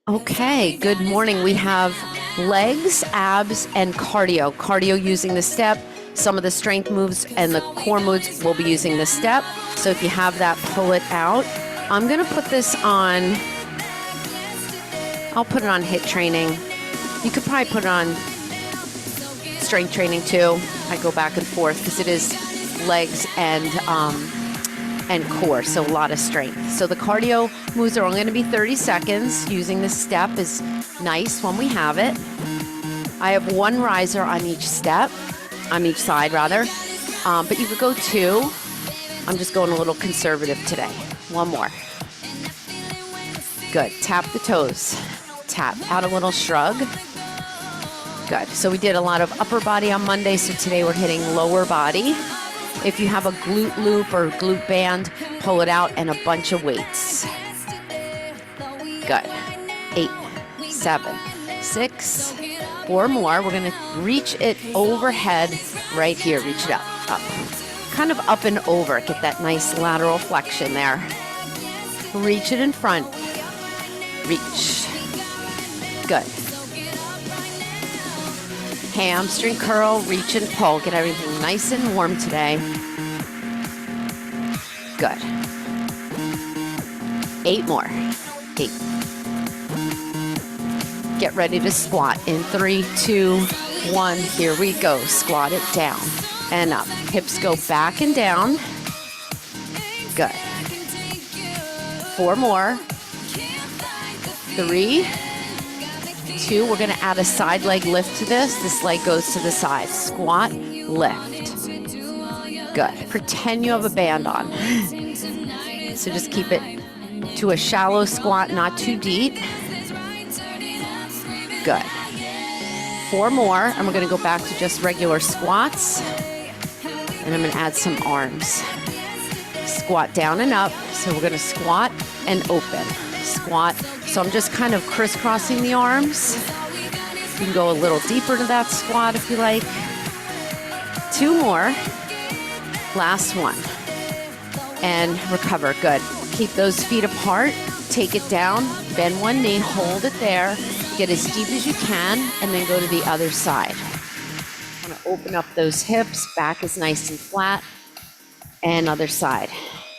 Okay, good morning. We have legs, abs, and cardio. Cardio using the step. Some of the strength moves and the core moves will be using the step. So if you have that, pull it out. I'm going to put this on, I'll put it on HIIT training. You could probably put it on strength training too. I go back and forth because it is legs and core, so a lot of strength. So the cardio moves are only going to be 30 seconds. Using the step is nice when we have it. I have one riser on each step, on each side rather, but you could go two. I'm just going a little conservative today. One more. Good. Tap the toes. Tap out a little shrug. Good. So we did a lot of upper body on Monday, so today we're hitting lower body. If you have a glute loop or glute band, pull it out and a bunch of weights. Good. 8, 7, 6, 4 more. We're going to reach it overhead right here. Reach it up. Kind of up and over. Get that nice lateral flexion there. Reach it in front. Reach. Good. Hamstring curl, reach and pull. Get everything nice and warm today. Good. 8 more. 8. Get ready to squat in 3, 2, 1. Here we go. Squat it down and up. Hips go back and down. Good. 4 more. 3, 2, we're going to add a side leg lift to this. This leg goes to the side. Squat, lift. Good. Pretend you have a band on. So just keep it to a shallow squat, not too deep. Good. 4 more, and we're going to go back to just regular squats. And I'm going to add some arms. Squat down and up. So we're going to squat and open. Squat. So I'm just kind of crisscrossing the arms. You can go a little deeper to that squat if you like. 2 more. Last one. And recover. Good. Keep those feet apart. Take it down. Bend one knee. Hold it there. Get as deep as you can. And then go to the other side. I'm going to open up those hips. Back is nice and flat. And other side.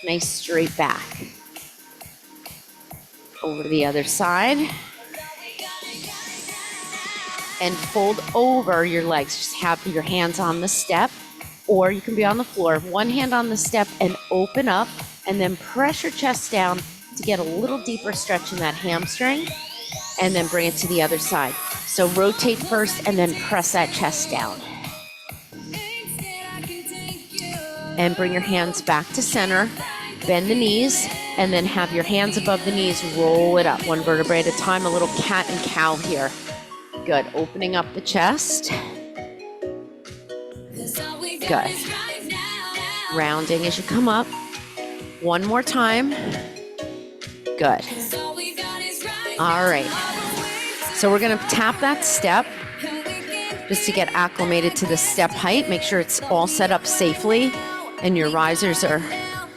Nice straight back. Over to the other side. And fold over your legs. Just have your hands on the step, or you can be on the floor. One hand on the step and open up, and then press your chest down to get a little deeper stretch in that hamstring, and then bring it to the other side. So rotate first and then press that chest down. And bring your hands back to center. Bend the knees, and then have your hands above the knees. Roll it up, one vertebrae at a time. A little cat and cow here. Good. Opening up the chest. Good. Rounding as you come up. One more time. Good. All right. So we're going to tap that step just to get acclimated to the step height. Make sure it's all set up safely and your risers are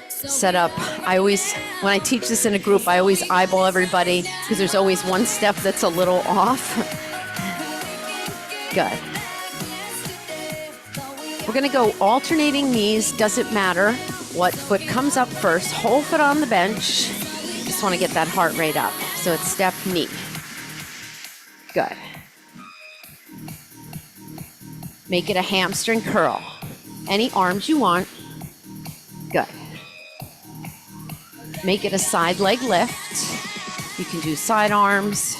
set up. When I teach this in a group, I always eyeball everybody because there's always one step that's a little off. Good. We're going to go alternating knees. Doesn't matter what foot comes up first. Whole foot on the bench. Just want to get that heart rate up. So it's step, knee. Good. Make it a hamstring curl. Any arms you want. Good. Make it a side leg lift. You can do side arms.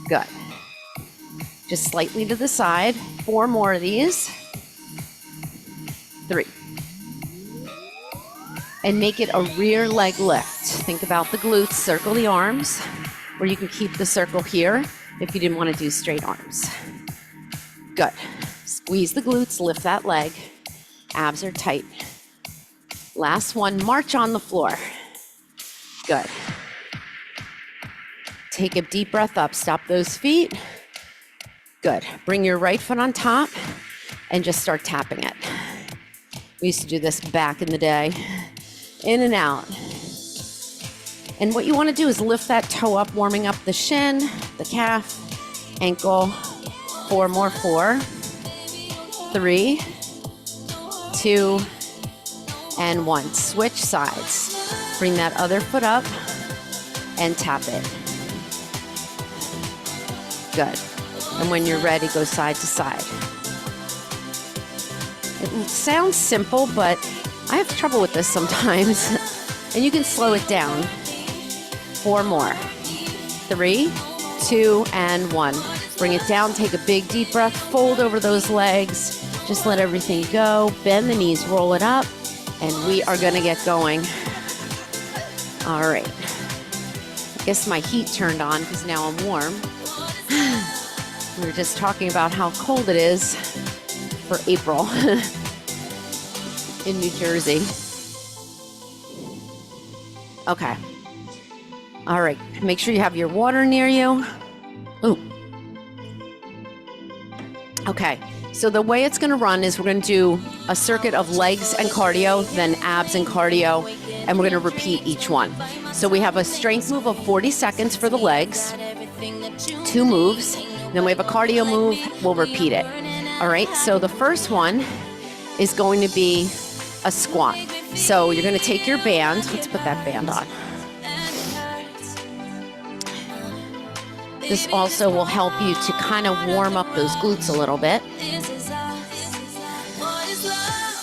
Good. Just slightly to the side. 4 more of these. 3. And make it a rear leg lift. Think about the glutes. Circle the arms. Or you can keep the circle here if you didn't want to do straight arms. Good. Squeeze the glutes. Lift that leg. Abs are tight. Last one. March on the floor. Good. Take a deep breath up. Stop those feet. Good. Bring your right foot on top and just start tapping it. We used to do this back in the day. In and out. And what you want to do is lift that toe up, warming up the shin, the calf, ankle. 4 more. 4, 3, 2, and 1. Switch sides. Bring that other foot up and tap it. Good. And when you're ready, go side to side. It sounds simple, but I have trouble with this sometimes. And you can slow it down. 4 more. 3, 2, and 1. Bring it down, take a big deep breath, fold over those legs. Just let everything go. Bend the knees, roll it up, and we are gonna get going. All right. I guess my heat turned on because now I'm warm. We were just talking about how cold it is for April in New Jersey. Okay. All right. Make sure you have your water near you. Ooh. Okay. So the way it's going to run is we're going to do a circuit of legs and cardio, then abs and cardio, and we're going to repeat each one. So we have a strength move of 40 seconds for the legs, 2 moves, then we have a cardio move, we'll repeat it. All right, so the first one is going to be a squat. So you're going to take your band, let's put that band on. This also will help you to kind of warm up those glutes a little bit.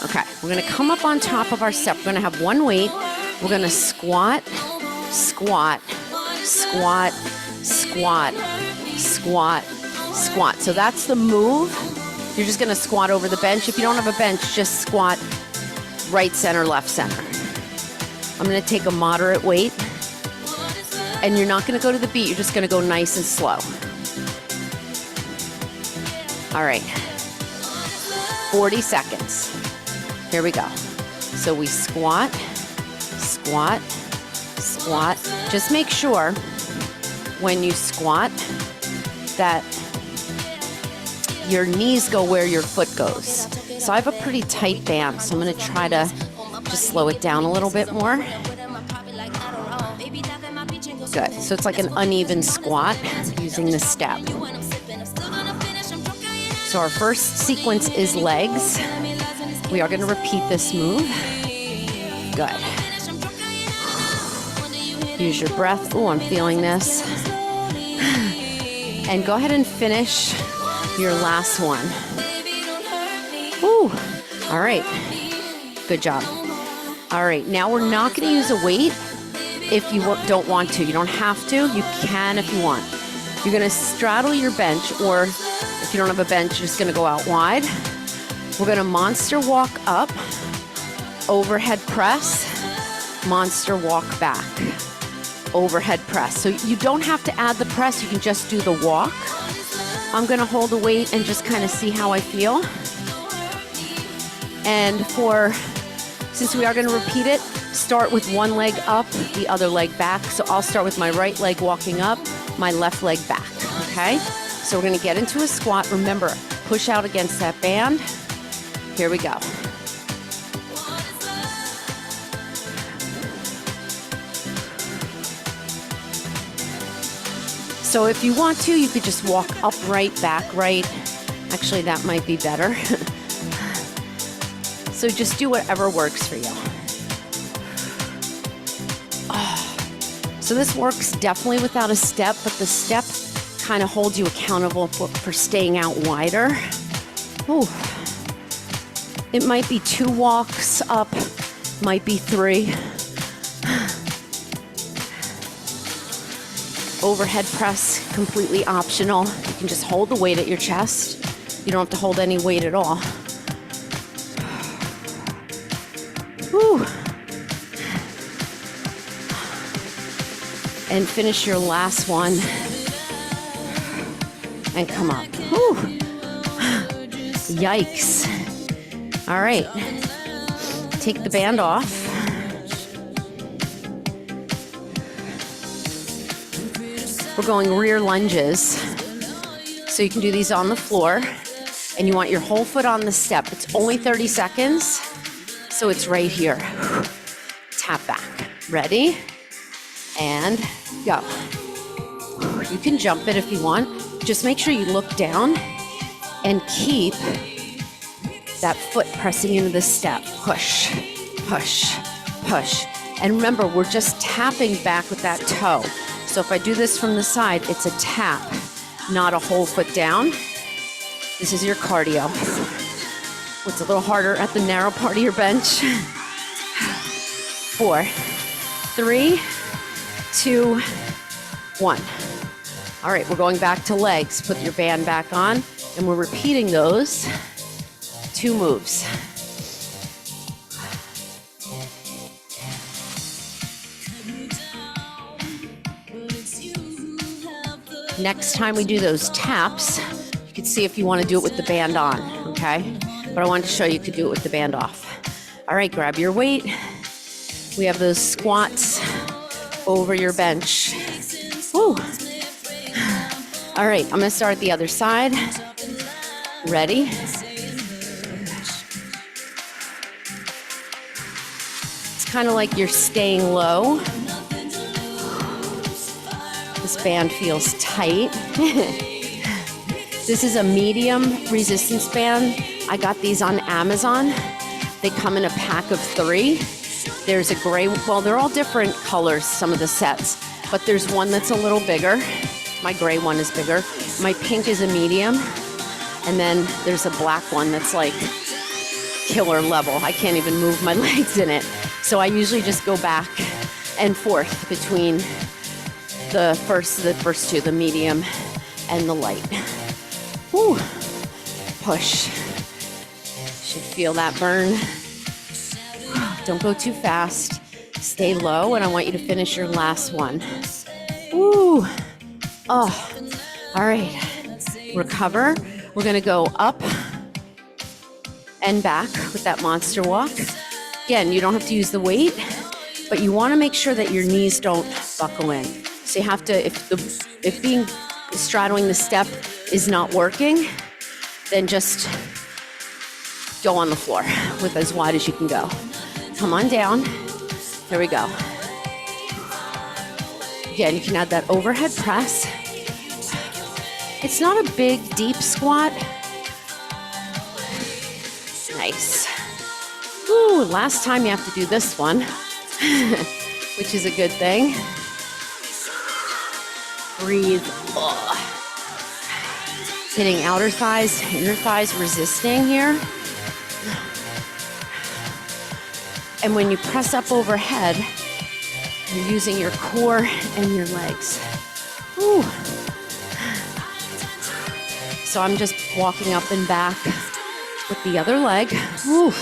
Okay, we're going to come up on top of our step. We're going to have one weight. We're going to squat, squat, squat, squat, squat, squat. So that's the move. You're just going to squat over the bench. If you don't have a bench, just squat right center, left center. I'm going to take a moderate weight. And you're not going to go to the beat. You're just going to go nice and slow. All right. 40 seconds. Here we go. So we squat, squat, squat. Just make sure when you squat that your knees go where your foot goes. So I have a pretty tight band, so I'm going to try to just slow it down a little bit more. Good. So it's like an uneven squat using the step. So our first sequence is legs. We are going to repeat this move. Good. Use your breath. Oh, I'm feeling this. And go ahead and finish your last one. Woo. All right. Good job. All right. Now we're not going to use a weight if you don't want to. You don't have to. You can if you want. You're going to straddle your bench, or if you don't have a bench, you're just going to go out wide. We're going to monster walk up, overhead press, monster walk back, overhead press. So you don't have to add the press. You can just do the walk. I'm going to hold the weight and just kind of see how I feel. And since we are going to repeat it, start with one leg up, the other leg back. So I'll start with my right leg walking up, my left leg back, okay? So we're gonna get into a squat. Remember, push out against that band. Here we go. So if you want to, you could just walk upright, back right. Actually, that might be better. So just do whatever works for you. So this works definitely without a step, but the step kind of holds you accountable for staying out wider. Ooh. It might be 2 walks up, might be 3. Overhead press, completely optional. You can just hold the weight at your chest. You don't have to hold any weight at all. Whew. And finish your last one. And come up. Whew. Yikes. All right. Take the band off. We're going rear lunges. So you can do these on the floor. And you want your whole foot on the step. It's only 30 seconds. So it's right here. Tap back. Ready? And and go. You can jump it if you want. Just make sure you look down and keep that foot pressing into the step. Push, push, push. And remember, we're just tapping back with that toe. So if I do this from the side, it's a tap, not a whole foot down. This is your cardio. What's a little harder at the narrow part of your bench? 4, 3, 2, 1. All right, we're going back to legs. Put your band back on, and we're repeating those 2 moves. Next time we do those taps, you can see if you want to do it with the band on, okay? But I wanted to show you could do it with the band off. All right, grab your weight. We have those squats over your bench. Woo. All right, I'm gonna start the other side. Ready? It's kind of like you're staying low. This band feels tight. This is a medium resistance band. I got these on Amazon. They come in a pack of 3. There's a gray, well, they're all different colors, some of the sets, but there's one that's a little bigger. My gray one is bigger. My pink is a medium. And then there's a black one that's like killer level. I can't even move my legs in it. So I usually just go back and forth between the first 2, the medium and the light. Woo. Push. Should feel that burn. Don't go too fast. Stay low, and I want you to finish your last one. Woo. Oh, all right. Recover. We're gonna go up and back with that monster walk. Again, you don't have to use the weight, but you wanna make sure that your knees don't buckle in. So you have to, if straddling the step is not working, then just go on the floor with as wide as you can go. Come on down. Here we go. Again, you can add that overhead press. It's not a big, deep squat. Nice. Ooh, last time you have to do this one, which is a good thing. Breathe. Ugh. Hitting outer thighs, inner thighs, resisting here. And when you press up overhead, you're using your core and your legs. Ooh. So I'm just walking up and back with the other leg. Ooh.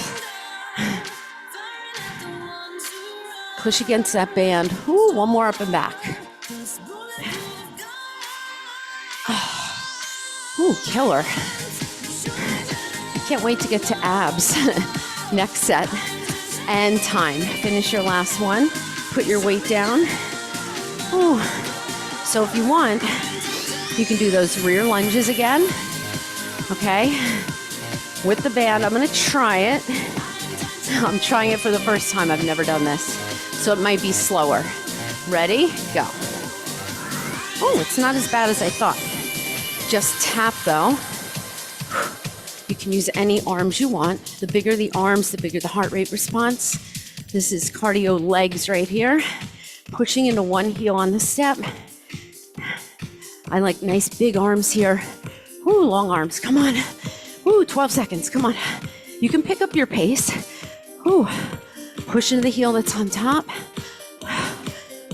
Push against that band. Ooh, one more up and back. Ooh, killer. I can't wait to get to abs. Next set. And time. Finish your last one. Put your weight down. Ooh. So if you want, you can do those rear lunges again. Okay? With the band, I'm gonna try it. I'm trying it for the first time. I've never done this. So it might be slower. Ready? Go. Oh, it's not as bad as I thought. Just tap though. You can use any arms you want. The bigger the arms, the bigger the heart rate response. This is cardio legs right here. Pushing into one heel on the step. I like nice big arms here. Ooh, long arms, come on. Ooh, 12 seconds, come on. You can pick up your pace. Ooh, push into the heel that's on top.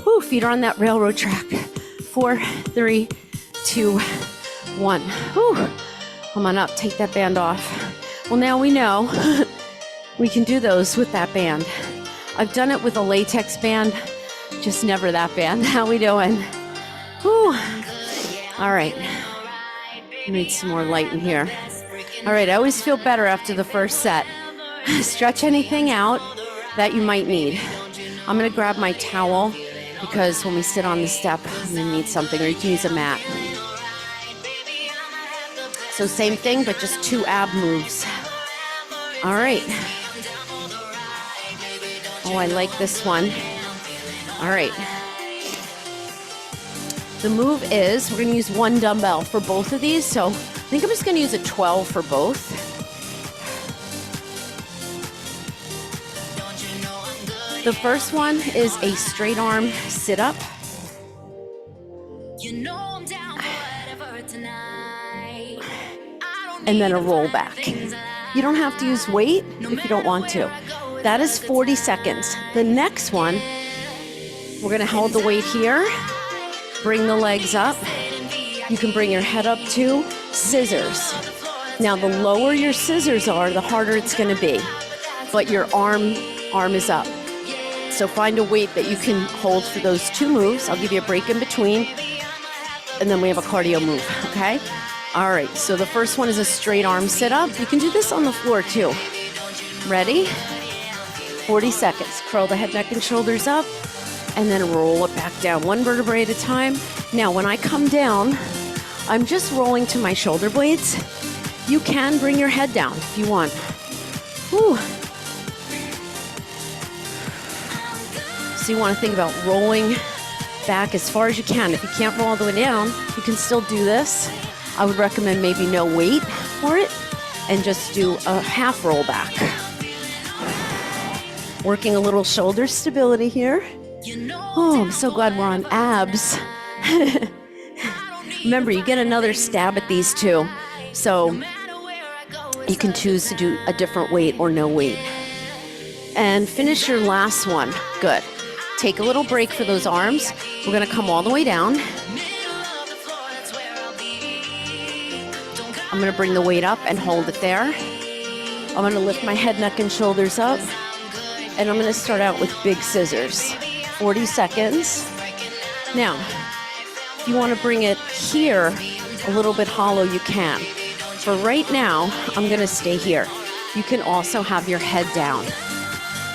Ooh, feet are on that railroad track. 4, 3, 2, 1. Ooh. Come on up, take that band off. Well, now we know we can do those with that band. I've done it with a latex band, just never that band. How we doing? Whew. All right. Need some more light in here. All right, I always feel better after the first set. Stretch anything out that you might need. I'm gonna grab my towel because when we sit on the step, I'm gonna need something, or you can use a mat. So same thing, but just 2 ab moves. All right. Oh, I like this one. All right. The move is, we're gonna use one dumbbell for both of these, so I think I'm just gonna use a 12 for both. The first one is a straight arm sit-up. And then a roll back. You don't have to use weight if you don't want to. That is 40 seconds. The next one, we're gonna hold the weight here, bring the legs up. You can bring your head up to scissors. Now, the lower your scissors are, the harder it's gonna be. But your arm is up. So find a weight that you can hold for those two moves. I'll give you a break in between. And then we have a cardio move, okay? All right, so the first one is a straight arm sit-up. You can do this on the floor too. Ready? 40 seconds. Curl the head, neck, and shoulders up, and then roll it back down, one vertebrae at a time. Now, when I come down, I'm just rolling to my shoulder blades. You can bring your head down if you want. Whew. So you want to think about rolling back as far as you can. If you can't roll all the way down, you can still do this. I would recommend maybe no weight for it and just do a half roll back. Working a little shoulder stability here. Oh, I'm so glad we're on abs. Remember, you get another stab at these two. So you can choose to do a different weight or no weight. And finish your last one. Good. Take a little break for those arms. We're going to come all the way down. I'm going to bring the weight up and hold it there. I'm going to lift my head, neck, and shoulders up. And I'm going to start out with big scissors. 40 seconds. Now, if you want to bring it here a little bit hollow, you can. For right now, I'm going to stay here. You can also have your head down,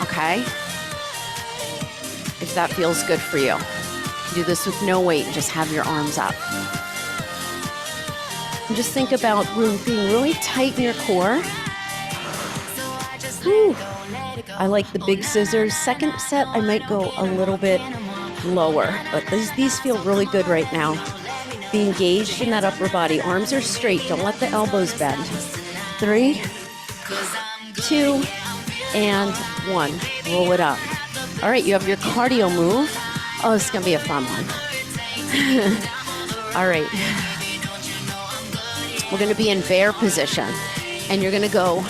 okay? If that feels good for you. Do this with no weight, just have your arms up. And just think about being really tight in your core. Whew. I like the big scissors. Second set, I might go a little bit lower, but these feel really good right now. Be engaged in that upper body. Arms are straight. Don't let the elbows bend. 3, 2, and 1. Roll it up. All right, you have your cardio move. Oh, this is going to be a fun one. All right. We're going to be in bear position, and you're going to go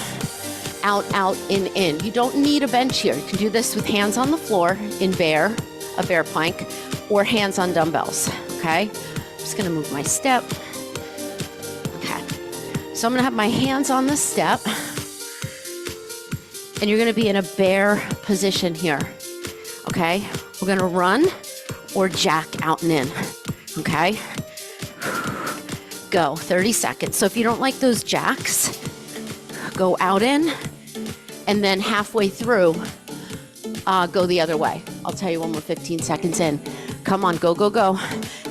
out, out, in. You don't need a bench here. You can do this with hands on the floor in bear, a bear plank, or hands on dumbbells, okay? I'm just going to move my step. Okay. So I'm going to have my hands on the step, and you're going to be in a bear position here, okay? We're going to run or jack out and in, okay? Go, 30 seconds. So if you don't like those jacks, go out in, and then halfway through, go the other way. I'll tell you when we're 15 seconds in. Come on, go, go, go.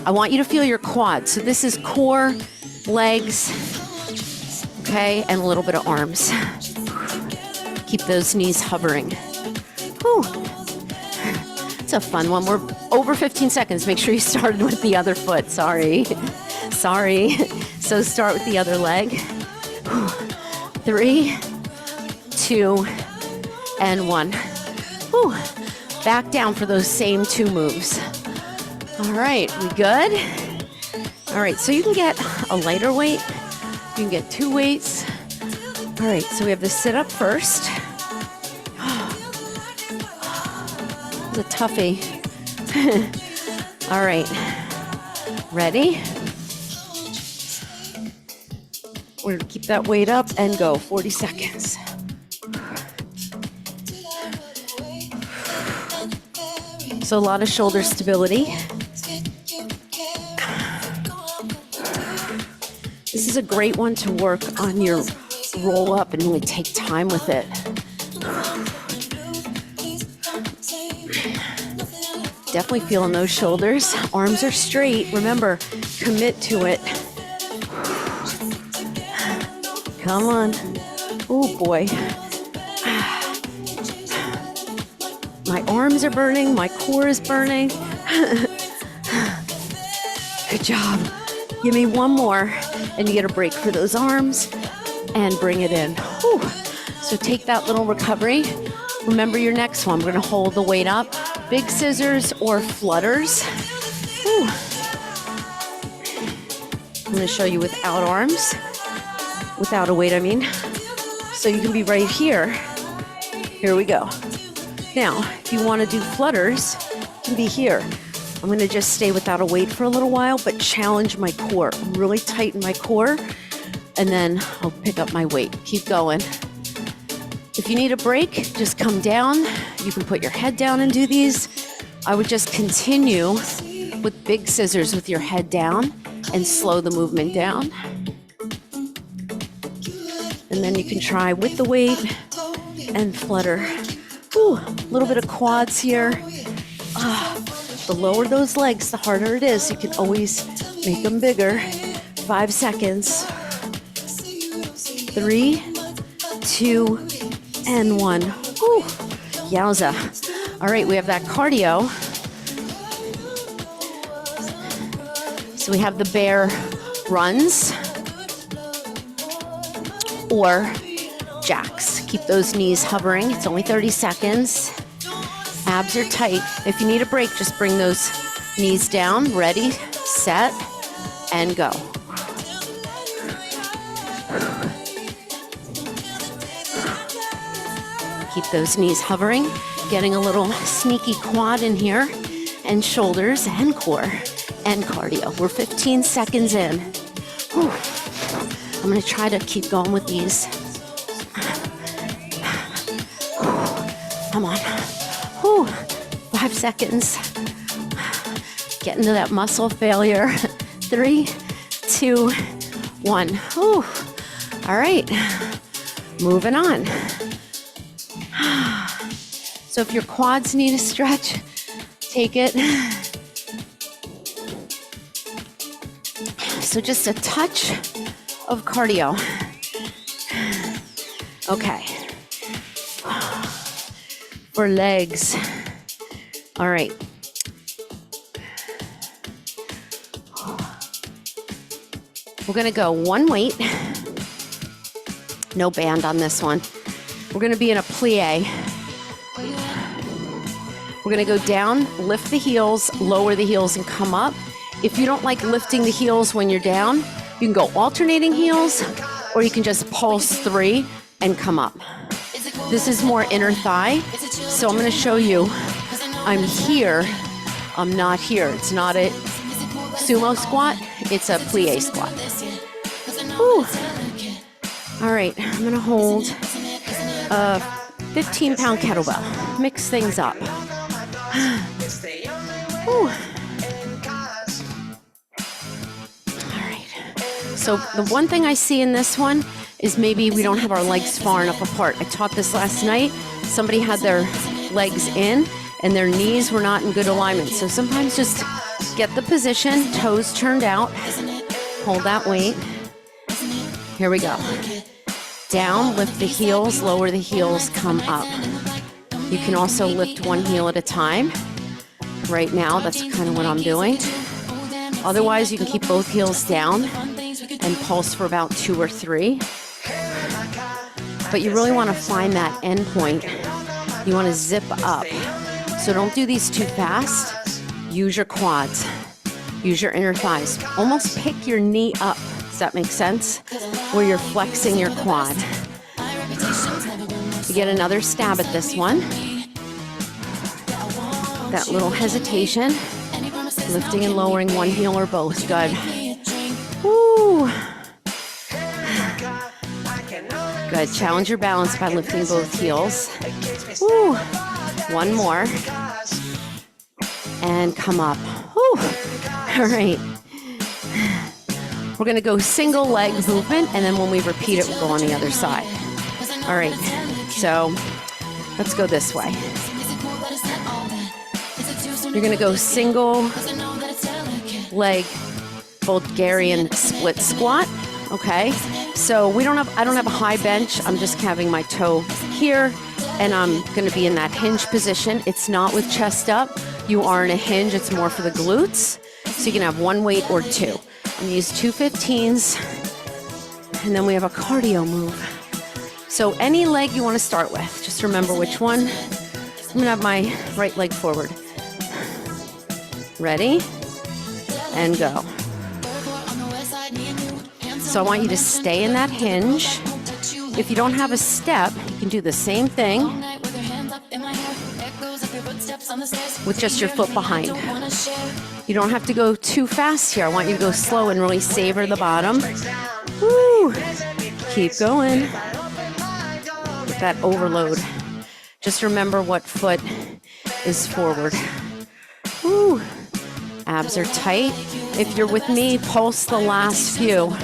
I want you to feel your quads. So this is core, legs, okay, and a little bit of arms. Keep those knees hovering. Whew. It's a fun one. We're over 15 seconds. Make sure you started with the other foot. Sorry. So start with the other leg. 3, 2, and 1. Whew. Back down for those same 2 moves. All right, we good? All right, so you can get a lighter weight. You can get 2 weights. All right, so we have the sit-up first. It's a toughie. All right, ready? We're gonna keep that weight up and go 40 seconds. So a lot of shoulder stability. This is a great one to work on your roll up and really take time with it. Definitely feeling those shoulders. Arms are straight. Remember, commit to it. Come on. Oh boy. My arms are burning. My core is burning. Good job. Give me one more, and you get a break for those arms, and bring it in. Whew. So take that little recovery. Remember your next one. We're gonna hold the weight up. Big scissors or flutters. Whew. I'm gonna show you without arms. Without a weight, I mean. So you can be right here. Here we go. Now, if you wanna do flutters, you can be here. I'm gonna just stay without a weight for a little while, but challenge my core. Really tighten my core, and then I'll pick up my weight. Keep going. If you need a break, just come down. You can put your head down and do these. I would just continue with big scissors with your head down and slow the movement down. And then you can try with the weight and flutter. Ooh, a little bit of quads here. The lower those legs, the harder it is. You can always make them bigger. 5 seconds. 3, 2, and 1. Whew. Yowza. All right, we have that cardio. So we have the bear runs or jacks. Keep those knees hovering. It's only 30 seconds. Abs are tight. If you need a break, just bring those knees down. Ready, set, and go. Keep those knees hovering. Getting a little sneaky quad in here, and shoulders, and core, and cardio. We're 15 seconds in. Whew. I'm gonna try to keep going with these. Come on. Whew. 5 seconds. Get into that muscle failure. 3, 2, 1. Whew. All right. Moving on. So if your quads need a stretch, take it. So just a touch of cardio. Okay. For legs. All right. We're gonna go one weight. No band on this one. We're gonna be in a plie. We're gonna go down, lift the heels, lower the heels, and come up. If you don't like lifting the heels when you're down, you can go alternating heels, or you can just pulse 3 and come up. This is more inner thigh, so I'm gonna show you. I'm here, I'm not here. It's not a sumo squat, it's a plie squat. Whew. All right, I'm gonna hold a 15-pound kettlebell. Mix things up. Whew. All right. So the one thing I see in this one is maybe we don't have our legs far enough apart. I taught this last night. Somebody had their legs in and their knees were not in good alignment. So sometimes just get the position, toes turned out, hold that weight. Here we go. Down, lift the heels, lower the heels, come up. You can also lift one heel at a time. Right now, that's kind of what I'm doing. Otherwise, you can keep both heels down and pulse for about 2 or 3. But you really want to find that end point. You want to zip up. So don't do these too fast. Use your quads. Use your inner thighs. Almost pick your knee up. Does that make sense? Where you're flexing your quad. You get another stab at this one. That little hesitation. Lifting and lowering one heel or both. Good. Woo. Good. Challenge your balance by lifting both heels. Woo. One more. And come up. Woo. All right. We're going to go single leg movement, and then when we repeat it, we'll go on the other side. All right. So let's go this way. You're going to go single leg Bulgarian split squat. Okay. So I don't have a high bench. I'm just having my toe here, and I'm going to be in that hinge position. It's not with chest up. You are in a hinge. It's more for the glutes. So you can have one weight or two. I'm gonna use two 15s, and then we have a cardio move. So any leg you wanna start with, just remember which one. I'm gonna have my right leg forward. Ready? And go. So I want you to stay in that hinge. If you don't have a step, you can do the same thing with just your foot behind. You don't have to go too fast here. I want you to go slow and really savor the bottom. Woo! Keep going. With that overload. Just remember what foot is forward. Woo! Abs are tight. If you're with me, pulse the last few.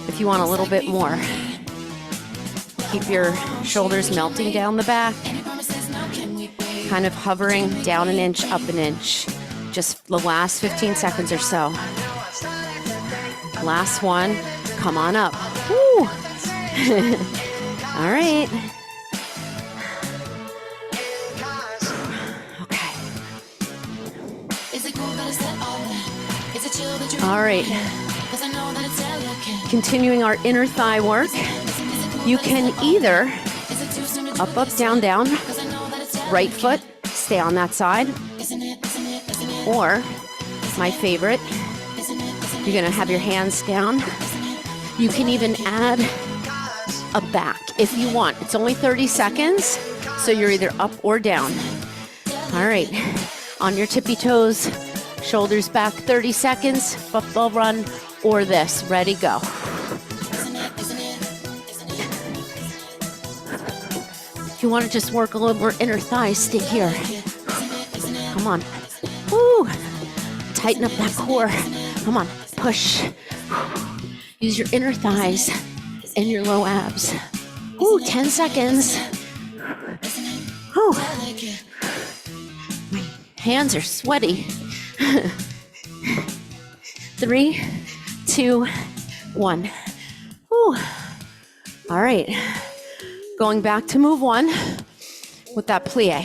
If you want a little bit more. Keep your shoulders melting down the back. Kind of hovering down an inch, up an inch. Just the last 15 seconds or so. Last one. Come on up. Woo! All right. Okay. All right. Continuing our inner thigh work. You can either up, up, down, down. Right foot, stay on that side. Or, my favorite, you're gonna have your hands down. You can even add a back if you want. It's only 30 seconds, so you're either up or down. All right, on your tippy toes, shoulders back, 30 seconds, football run, or this. Ready, go. If you want to just work a little more inner thighs, stay here. Come on. Woo! Tighten up that core. Come on, push. Use your inner thighs and your low abs. Woo, 10 seconds. Woo. My hands are sweaty. 3, 2, 1. Woo. All right. Going back to move one with that plie.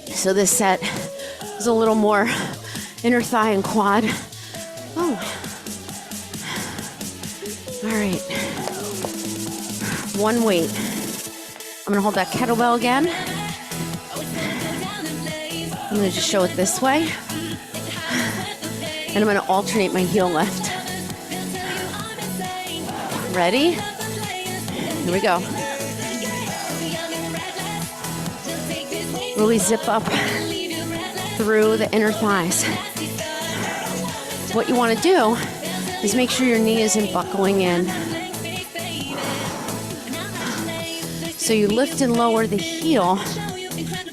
So this set is a little more inner thigh and quad. Oh. All right. One weight. I'm gonna hold that kettlebell again. I'm gonna just show it this way. And I'm gonna alternate my heel lift. Ready? Here we go. Really zip up through the inner thighs. What you want to do is make sure your knee isn't buckling in. So you lift and lower the heel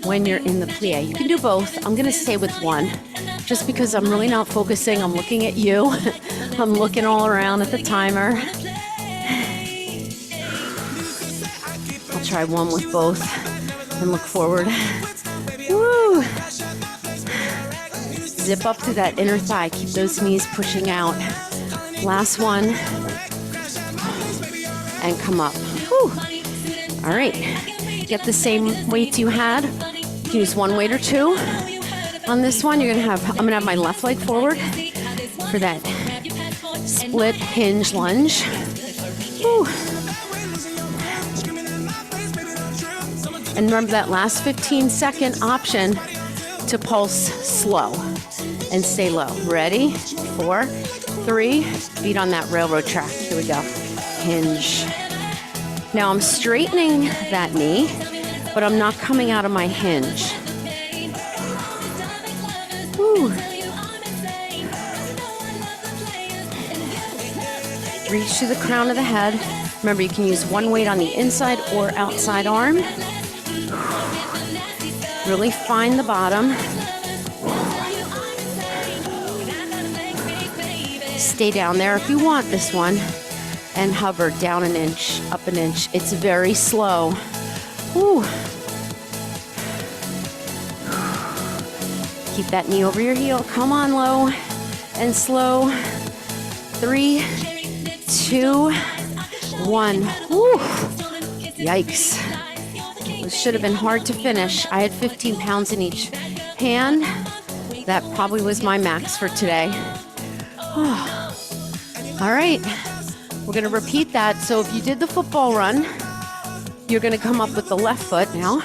when you're in the plie. You can do both. I'm going to stay with one just because I'm really not focusing. I'm looking at you. I'm looking all around at the timer. I'll try one with both and look forward. Woo! Zip up to that inner thigh. Keep those knees pushing out. Last one. And come up. Woo! All right. Get the same weights you had. You can use one weight or two. On this one, I'm gonna have my left leg forward for that split hinge lunge. Woo! And remember that last 15-second option to pulse slow and stay low. Ready? 4, 3, feet on that railroad track. Here we go. Hinge. Now I'm straightening that knee, but I'm not coming out of my hinge. Woo. Reach to the crown of the head. Remember, you can use one weight on the inside or outside arm. Really find the bottom. Stay down there if you want this one. And hover down an inch, up an inch. It's very slow. Woo. Keep that knee over your heel. Come on, low and slow. 3, 2, 1. Woo. Yikes. This should have been hard to finish. I had 15 pounds in each hand. That probably was my max for today. All right, we're gonna repeat that. So if you did the football run, you're gonna come up with the left foot now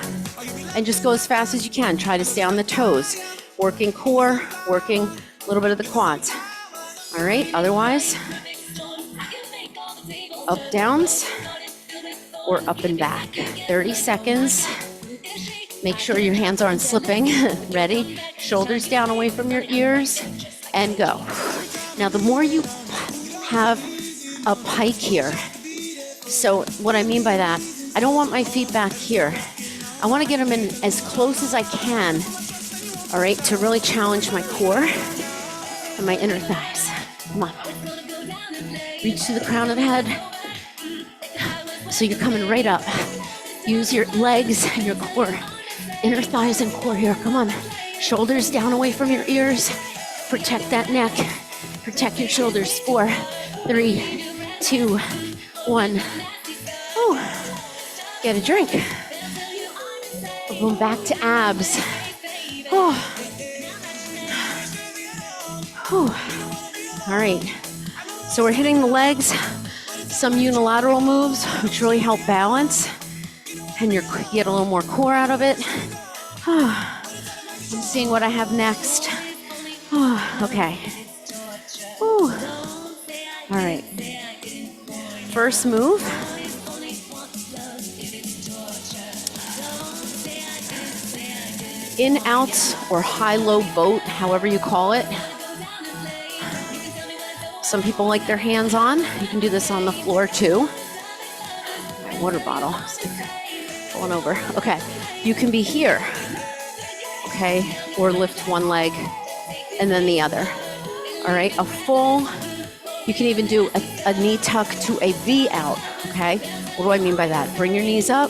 and just go as fast as you can. Try to stay on the toes, working core, working a little bit of the quads. All right, otherwise, up downs or up and back. 30 seconds. Make sure your hands aren't slipping. Ready? Shoulders down away from your ears and go. Now, the more you have a pike here, so what I mean by that, I don't want my feet back here. I want to get them in as close as I can, all right, to really challenge my core and my inner thighs. Come on. Reach to the crown of the head. So you're coming right up. Use your legs and your core, inner thighs and core here. Come on. Shoulders down away from your ears. Protect that neck. Protect your shoulders. 4, 3, 2, 1. Whew. Get a drink. We're going back to abs. Oh. Whew. All right. So we're hitting the legs. Some unilateral moves, which really help balance, and you get a little more core out of it. I'm seeing what I have next. Okay. All right. First move. In, out, or high-low boat, however you call it. Some people like their hands on. You can do this on the floor too. My water bottle falling over. Okay, you can be here. Okay, or lift one leg and then the other. All right, a full. You can even do a knee tuck to a V out. Okay, what do I mean by that? Bring your knees up,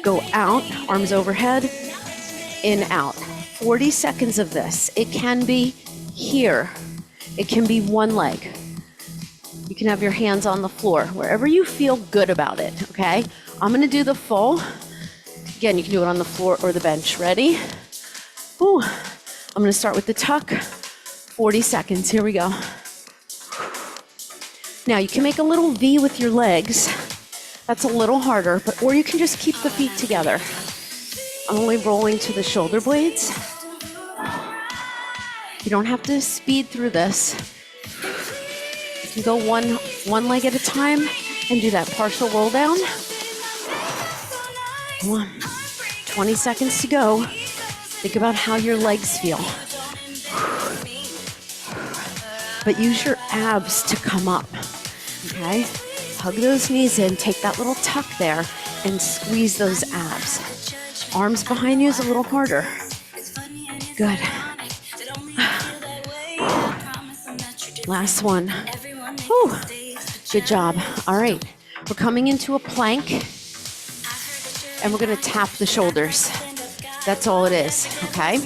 go out, arms overhead, in, out. 40 seconds of this. It can be here. It can be one leg. You can have your hands on the floor, wherever you feel good about it, okay? I'm gonna do the full. Again, you can do it on the floor or the bench. Ready? Ooh. I'm gonna start with the tuck. 40 seconds, here we go. Now, you can make a little V with your legs. That's a little harder, or you can just keep the feet together. I'm only rolling to the shoulder blades. You don't have to speed through this. You can go one leg at a time and do that partial roll down. Come on. 20 seconds to go. Think about how your legs feel. But use your abs to come up, okay? Hug those knees in, take that little tuck there, and squeeze those abs. Arms behind you is a little harder. Good. Last one. Whew. Good job. All right. We're coming into a plank, and we're going to tap the shoulders. That's all it is, okay?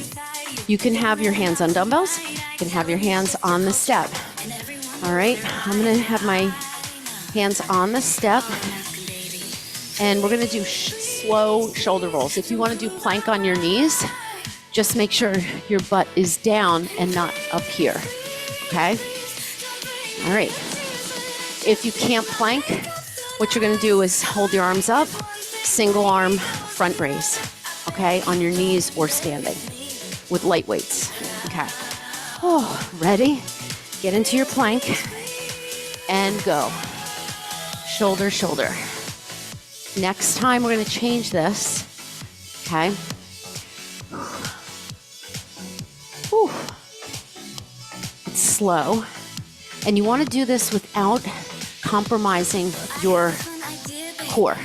You can have your hands on dumbbells. You can have your hands on the step. All right. I'm going to have my hands on the step, and we're going to do slow shoulder rolls. If you want to do plank on your knees, just make sure your butt is down and not up here, okay? All right. If you can't plank, what you're going to do is hold your arms up, single arm front raise, okay, on your knees or standing with light weights, okay. Oh, ready? Get into your plank and go. Shoulder, shoulder. Next time, we're going to change this, okay? Whew. It's slow. And you want to do this without compromising your core.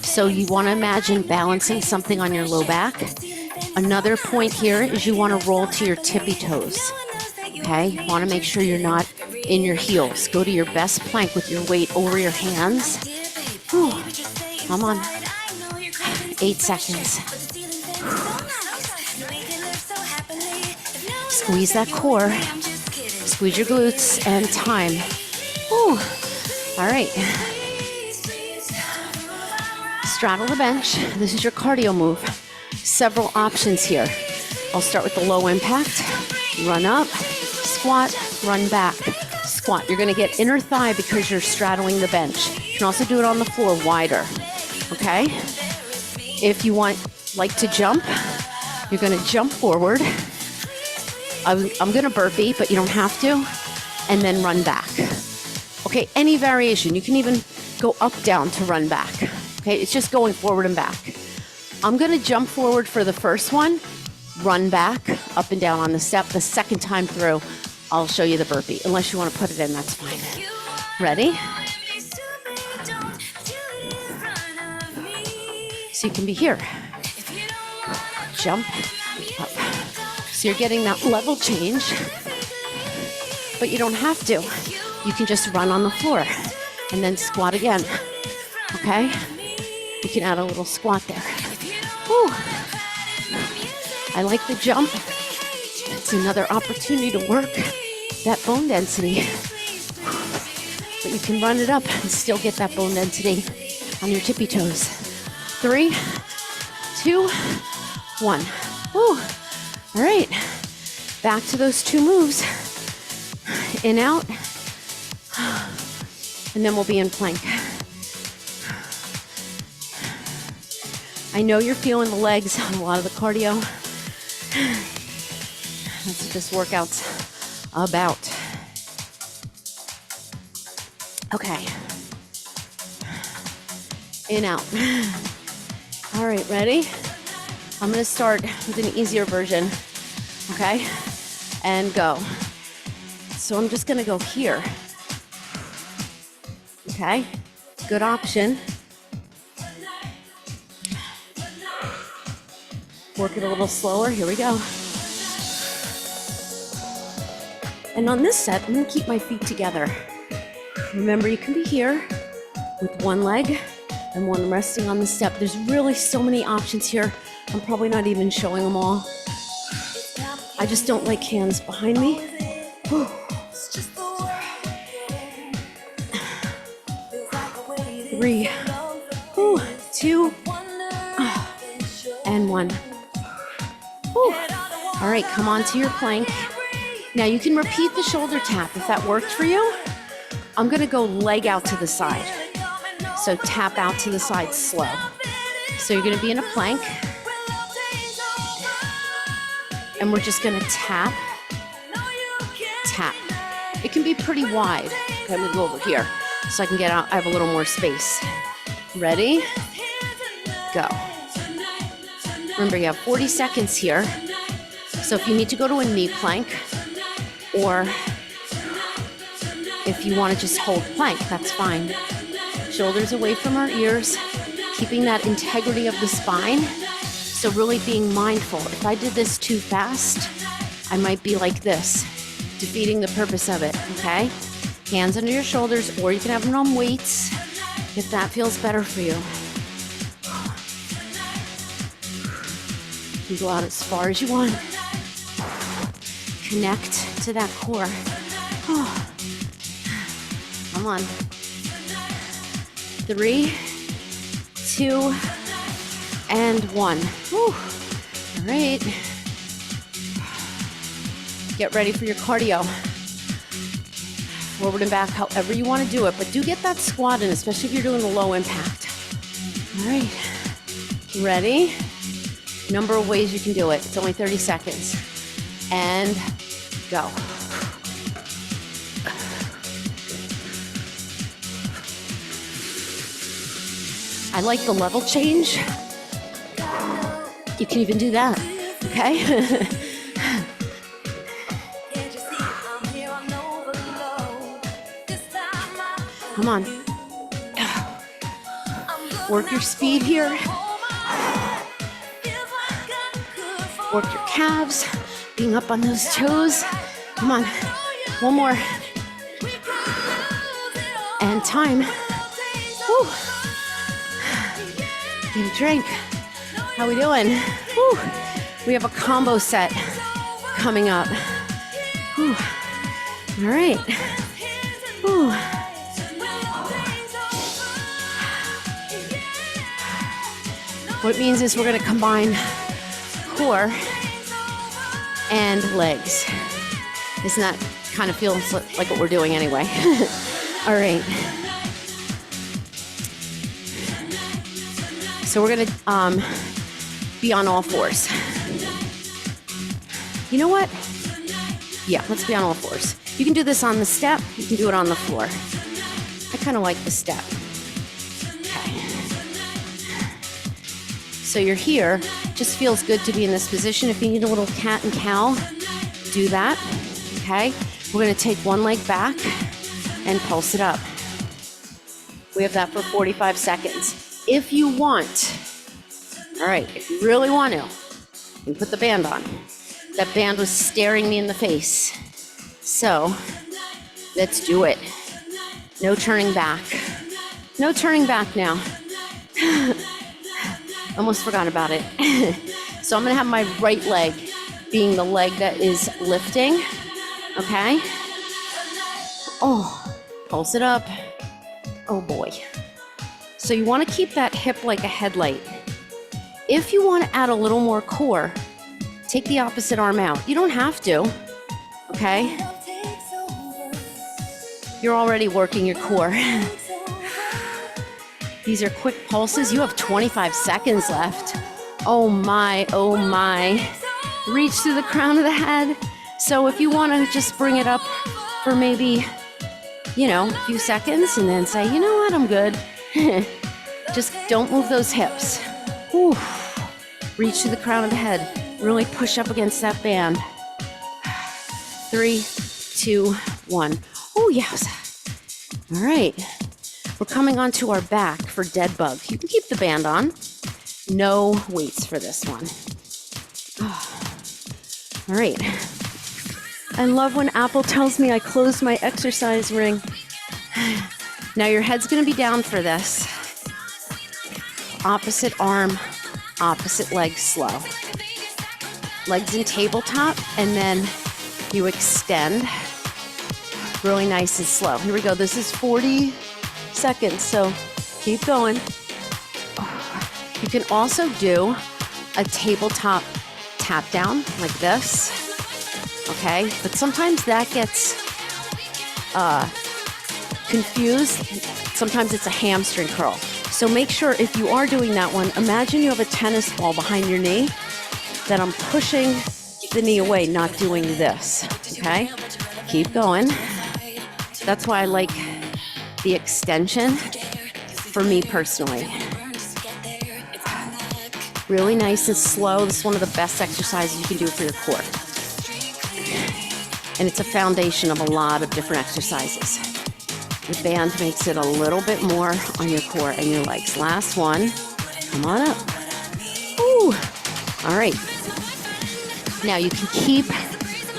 So you want to imagine balancing something on your low back. Another point here is you want to roll to your tippy toes. Okay? You want to make sure you're not in your heels. Go to your best plank with your weight over your hands. Whew. Come on. 8 seconds. Squeeze that core. Squeeze your glutes and time. Whew. All right. Straddle the bench. This is your cardio move. Several options here. I'll start with the low impact. run up, squat, run back, squat. You're gonna get inner thigh because you're straddling the bench. You can also do it on the floor wider, okay? If you like to jump, you're gonna jump forward. I'm gonna burpee, but you don't have to, and then run back. Okay, any variation. You can even go up, down to run back. Okay, it's just going forward and back. I'm gonna jump forward for the first one, run back, up and down on the step. The second time through, I'll show you the burpee. Unless you wanna put it in, that's fine. Ready? So you can be here. Jump, up. So you're getting that level change, but you don't have to. You can just run on the floor and then squat again, okay? You can add a little squat there. Whew. I like the jump. It's another opportunity to work that bone density. But you can run it up and still get that bone density on your tippy toes. 3, 2, 1. Whew. All right, back to those 2 moves. In, out, and then we'll be in plank. I know you're feeling the legs on a lot of the cardio. That's what this workout's about. Okay. In, out. All right, ready? I'm gonna start with an easier version, okay? And go. So I'm just gonna go here, okay? Good option. Work it a little slower, here we go. And on this set, I'm gonna keep my feet together. Remember, you can be here with one leg and one resting on the step. There's really so many options here. I'm probably not even showing them all. I just don't like hands behind me. Whew. 3, 2, and 1. Whew. All right, come on to your plank. Now you can repeat the shoulder tap if that worked for you. I'm gonna go leg out to the side. So tap out to the side slow. So you're gonna be in a plank. And we're just gonna tap, tap. It can be pretty wide. Okay, I'm gonna go over here so I can get out, I have a little more space. Ready? Go. Remember, you have 40 seconds here. So if you need to go to a knee plank, or if you wanna just hold plank, that's fine. Shoulders away from our ears, keeping that integrity of the spine. So really being mindful. If I did this too fast, I might be like this, defeating the purpose of it, okay? Hands under your shoulders, or you can have them on weights if that feels better for you. You can go out as far as you want. Connect to that core. Come on. 3, 2, and 1. Whew. All right. Get ready for your cardio. Forward and back, however you want to do it, but do get that squat in, especially if you're doing the low impact. All right. Ready? Number of ways you can do it. It's only 30 seconds. And go. I like the level change. You can even do that, okay? Come on. Work your speed here. Work your calves, being up on those toes. Come on, one more. And time. Woo. Get a drink. How we doing? Woo. We have a combo set coming up. Woo. All right. Woo. What it means is we're going to combine core and legs. Isn't that kind of feels like what we're doing anyway? All right. So we're gonna be on all fours. You know what? Yeah, let's be on all fours. You can do this on the step. You can do it on the floor. I kind of like the step. Okay. So you're here. Just feels good to be in this position. If you need a little cat and cow, do that. Okay. We're going to take one leg back and pulse it up. We have that for 45 seconds. If you want, all right, if you really want to, you can put the band on. That band was staring me in the face. So let's do it. No turning back. No turning back now. Almost forgot about it. So I'm going to have my right leg being the leg that is lifting. Okay. Oh, pulse it up. Oh boy. So you want to keep that hip like a headlight. If you want to add a little more core, take the opposite arm out. You don't have to. Okay. You're already working your core. These are quick pulses. You have 25 seconds left. Oh my, oh my. Reach through the crown of the head. So if you want to just bring it up for maybe, a few seconds and then say, you know what, I'm good. Just don't move those hips. Whew. Reach to the crown of the head. Really push up against that band. 3, 2, 1. Oh, yes. All right. We're coming onto our back for dead bug. You can keep the band on. No weights for this one. Oh. All right. I love when Apple tells me I closed my exercise ring. Now your head's going to be down for this. Opposite arm, opposite leg slow. Legs in tabletop, and then you extend. Really nice and slow. Here we go. This is 40 seconds, so keep going. You can also do a tabletop tap down like this. Okay, but sometimes that gets confused. Sometimes it's a hamstring curl. So make sure if you are doing that one, imagine you have a tennis ball behind your knee, that I'm pushing the knee away, not doing this, okay? Keep going. That's why I like the extension for me personally. Really nice and slow. This is one of the best exercises you can do for your core. And it's a foundation of a lot of different exercises. The band makes it a little bit more on your core and your legs. Last one. Come on up. Ooh. All right. Now you can keep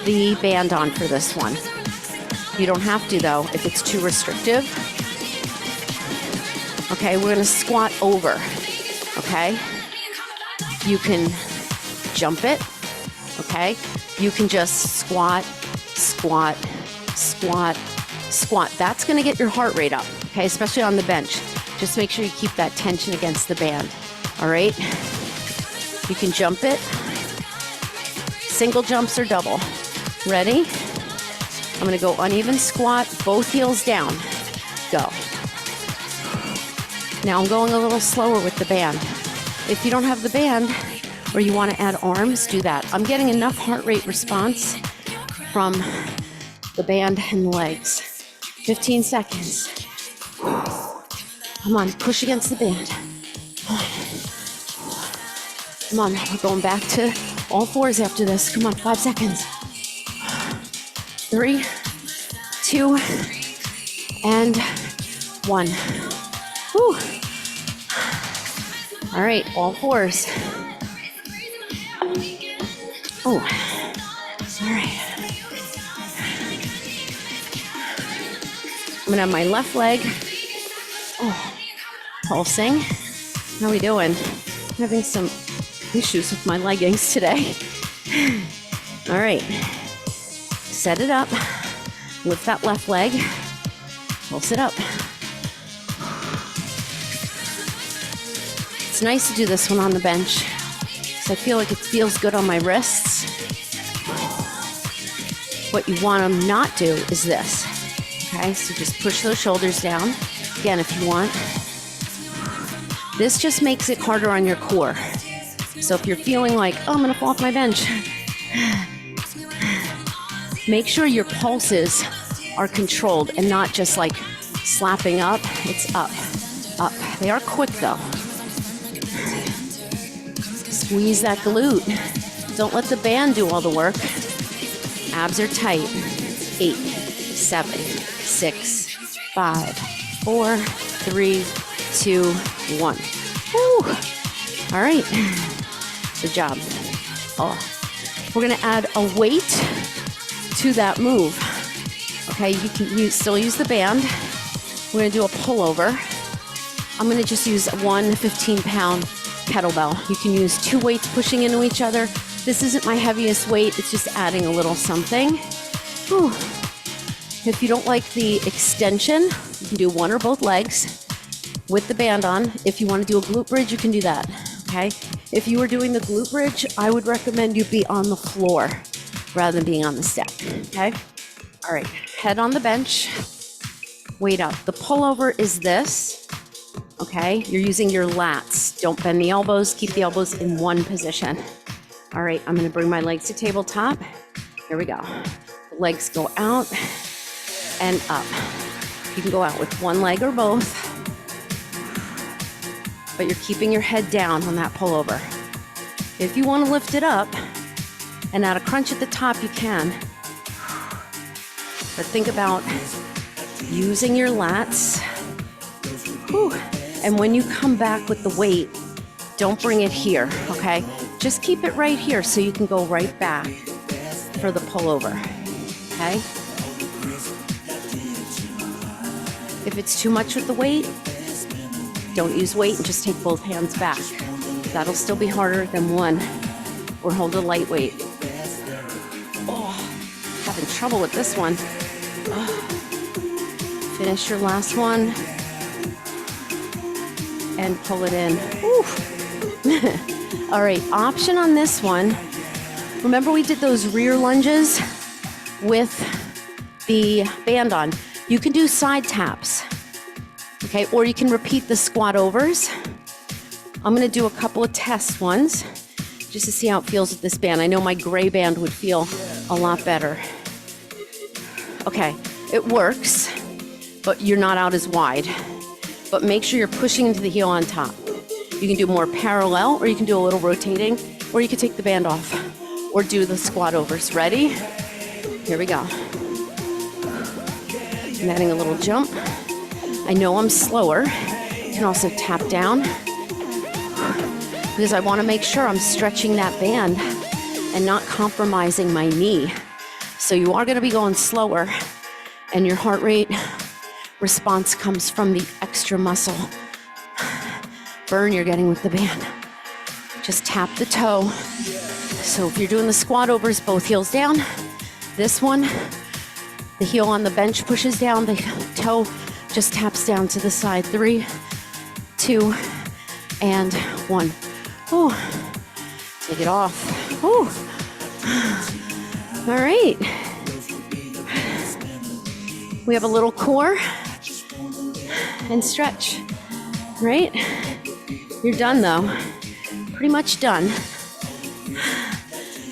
the band on for this one. You don't have to, though, if it's too restrictive. Okay, we're going to squat over. Okay? You can jump it. Okay? You can just squat, squat, squat, squat. That's going to get your heart rate up, okay, especially on the bench. Just make sure you keep that tension against the band, all right? You can jump it. Single jumps or double. Ready? I'm going to go uneven squat, both heels down. Go. Now I'm going a little slower with the band. If you don't have the band or you want to add arms, do that. I'm getting enough heart rate response from the band and the legs. 15 seconds. Come on, push against the band. Come on, we're going back to all fours after this. Come on, 5 seconds. 3, 2, and 1. Whew. All right, all fours. Oh, all right. I'm gonna have my left leg, pulsing. How are we doing? I'm having some issues with my leggings today. All right, set it up, lift that left leg, pulse it up. It's nice to do this one on the bench because I feel like it feels good on my wrists. What you want to not do is this. Okay, so just push those shoulders down. Again, if you want. This just makes it harder on your core. So if you're feeling like, oh, I'm gonna fall off my bench, make sure your pulses are controlled and not just like slapping up. It's up, up. They are quick though. Squeeze that glute. Don't let the band do all the work. Abs are tight. 8, 7, 6, 5, 4, 3, 2, 1. Woo. All right. Good job. Oh. We're going to add a weight to that move. Okay, you can still use the band. We're going to do a pullover. I'm going to just use one 15-pound kettlebell. You can use 2 weights pushing into each other. This isn't my heaviest weight. It's just adding a little something. Whew. If you don't like the extension, you can do one or both legs with the band on. If you want to do a glute bridge, you can do that, okay? If you were doing the glute bridge, I would recommend you be on the floor rather than being on the step, okay? All right, head on the bench, weight up. The pullover is this, okay? You're using your lats. Don't bend the elbows, keep the elbows in one position. All right, I'm gonna bring my legs to tabletop. Here we go. The legs go out and up. You can go out with one leg or both, but you're keeping your head down on that pullover. If you want to lift it up and add a crunch at the top, you can. But think about using your lats. Whew. And when you come back with the weight, don't bring it here, okay? Just keep it right here so you can go right back for the pullover, okay? If it's too much with the weight, don't use weight and just take both hands back. That'll still be harder than one, or hold a light weight. Oh, having trouble with this one. Oh. Finish your last one and pull it in. All right, option on this one. Remember we did those rear lunges with the band on. You can do side taps, okay? Or you can repeat the squat overs. I'm gonna do a couple of test ones just to see how it feels with this band. I know my gray band would feel a lot better. Okay, it works, but you're not out as wide. But make sure you're pushing into the heel on top. You can do more parallel, or you can do a little rotating, or you can take the band off, or do the squat overs. Ready? Here we go. I'm adding a little jump. I know I'm slower. You can also tap down because I want to make sure I'm stretching that band and not compromising my knee. So you are going to be going slower, and your heart rate response comes from the extra muscle burn you're getting with the band. Just tap the toe. So if you're doing the squat overs, both heels down. This one, the heel on the bench pushes down, the toe just taps down to the side. 3, 2, and 1. Ooh. Take it off. Ooh. All right. We have a little core and stretch, right? You're done though. Pretty much done.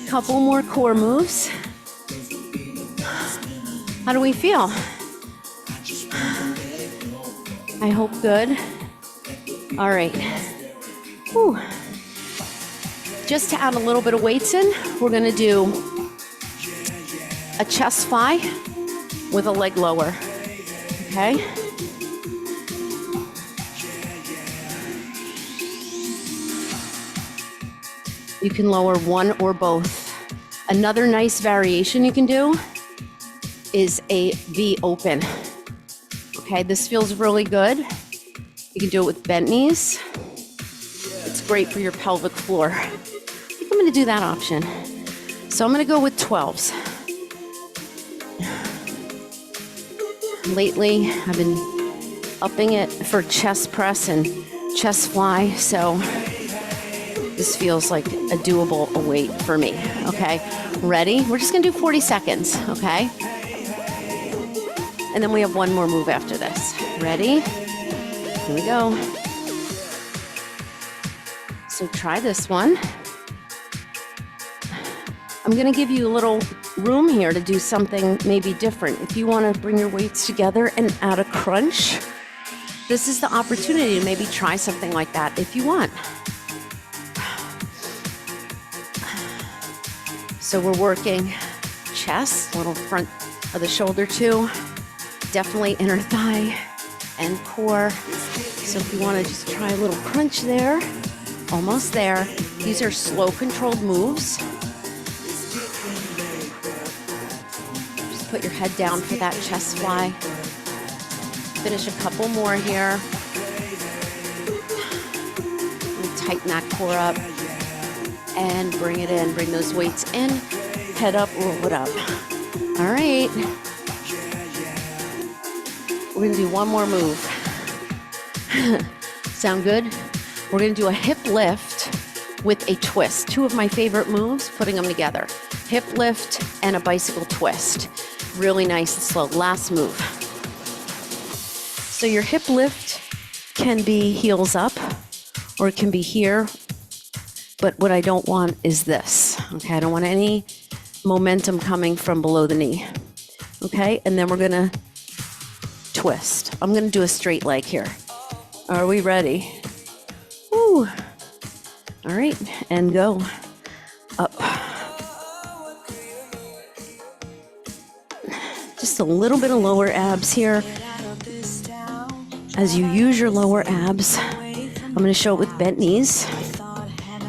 Couple more core moves. How do we feel? I hope good. All right. Whew. Just to add a little bit of weights in, we're gonna do a chest fly with a leg lower, okay? You can lower one or both. Another nice variation you can do is a V open. Okay, this feels really good. You can do it with bent knees. It's great for your pelvic floor. I think I'm gonna do that option. So I'm gonna go with 12s. Lately, I've been upping it for chest press and chest fly, so this feels like a doable weight for me. okay? Ready? We're just gonna do 40 seconds, okay? And then we have one more move after this. Ready? Here we go. So try this one. I'm gonna give you a little room here to do something maybe different. If you wanna bring your weights together and add a crunch, this is the opportunity to maybe try something like that if you want. So we're working chest, little front of the shoulder too, definitely inner thigh and core. So if you want to just try a little crunch there, almost there. These are slow controlled moves. Just put your head down for that chest fly. Finish a couple more here. And tighten that core up and bring it in. Bring those weights in, head up, roll it up. All right. We're gonna do one more move. Sound good? We're gonna do a hip lift with a twist. Two of my favorite moves, putting them together. Hip lift and a bicycle twist. Really nice and slow. Last move. So your hip lift can be heels up, or it can be here, but what I don't want is this, okay? I don't want any momentum coming from below the knee, okay? And then we're gonna twist. I'm gonna do a straight leg here. Are we ready? Woo. All right, and go. Up. Just a little bit of lower abs here. As you use your lower abs, I'm gonna show it with bent knees.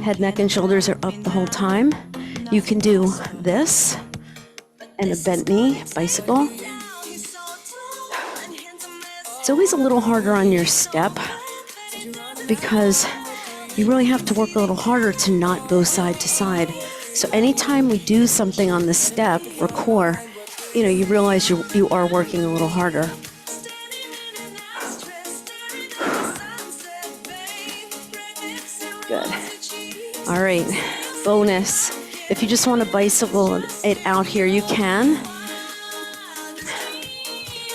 Head, neck, and shoulders are up the whole time. You can do this and a bent knee, bicycle. It's always a little harder on your step because you really have to work a little harder to not go side to side. So anytime we do something on the step for core, you realize you are working a little harder. Good. All right, bonus. If you just want to bicycle it out here, you can.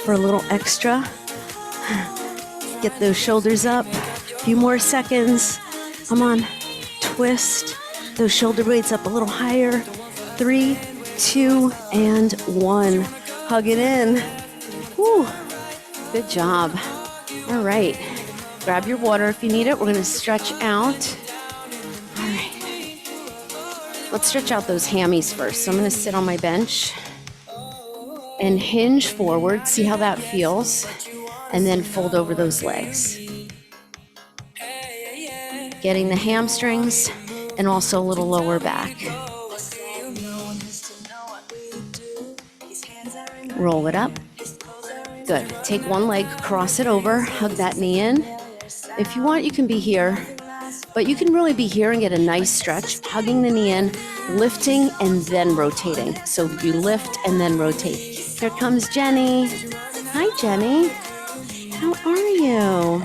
For a little extra. Get those shoulders up. A few more seconds. Come on. Twist those shoulder blades up a little higher. 3, 2, and 1. Hug it in. Woo. Good job. All right. Grab your water if you need it. We're going to stretch out. All right. Let's stretch out those hammies first. So I'm going to sit on my bench and hinge forward. See how that feels. And then fold over those legs. Getting the hamstrings and also a little lower back. Roll it up. Good. Take one leg, cross it over, hug that knee in. If you want, you can be here, but you can really be here and get a nice stretch, hugging the knee in, lifting, and then rotating. So you lift and then rotate. Here comes Jenny. Hi, Jenny. How are you?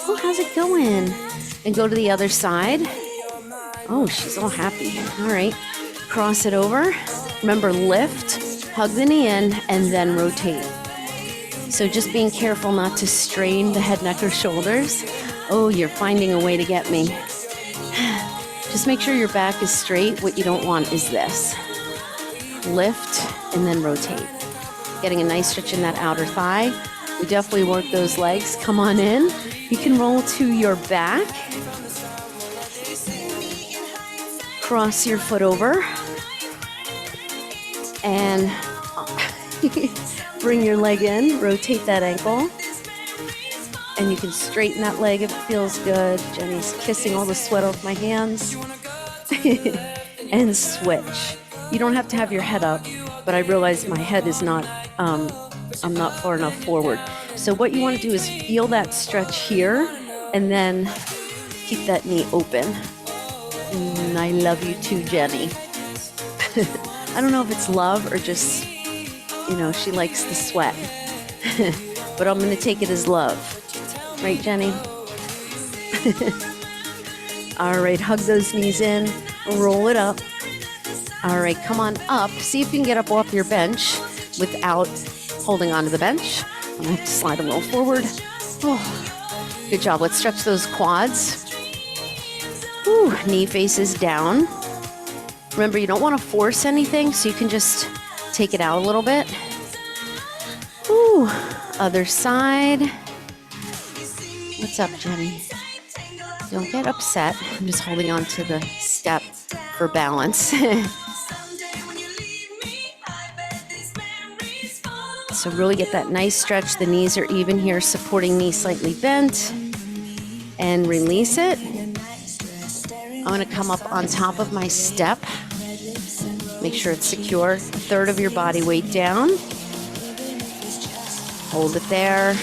Oh, how's it going? And go to the other side. Oh, she's all happy. All right. Cross it over. Remember, lift, hug the knee in, and then rotate. So just being careful not to strain the head, neck, or shoulders. Oh, you're finding a way to get me. Just make sure your back is straight. What you don't want is this. Lift and then rotate. Getting a nice stretch in that outer thigh. We definitely work those legs. Come on in. You can roll to your back. Cross your foot over. And bring your leg in, rotate that ankle, and you can straighten that leg if it feels good. Jenny's kissing all the sweat off my hands. And switch. You don't have to have your head up, but I realize my head is not, I'm not far enough forward. So what you want to do is feel that stretch here, and then keep that knee open. And I love you too, Jenny. I don't know if it's love or just, she likes the sweat. But I'm going to take it as love. Right, Jenny? All right, hug those knees in, roll it up. All right, come on up. See if you can get up off your bench without holding onto the bench. I'm gonna have to slide a little forward. Oh, good job. Let's stretch those quads. Whew, knee faces down. Remember, you don't want to force anything, so you can just take it out a little bit. Whew, other side. What's up, Jenny? Don't get upset. I'm just holding on to the step for balance. So really get that nice stretch. The knees are even here, supporting knee slightly bent. And release it. I'm going to come up on top of my step. Make sure it's secure. A third of your body weight down. Hold it there.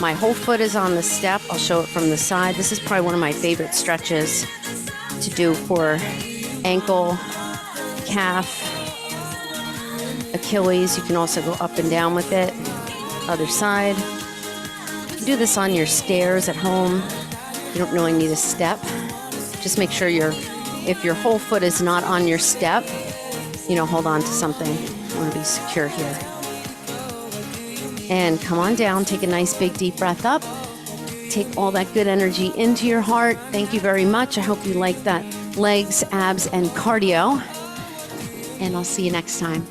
My whole foot is on the step. I'll show it from the side. This is probably one of my favorite stretches to do for ankle, calf, Achilles. You can also go up and down with it. Other side. You can do this on your stairs at home. You don't really need a step. Just make sure if your whole foot is not on your step, hold on to something. You want to be secure here. And come on down. Take a nice big deep breath up. Take all that good energy into your heart. Thank you very much. I hope you like that legs, abs, and cardio. And I'll see you next time.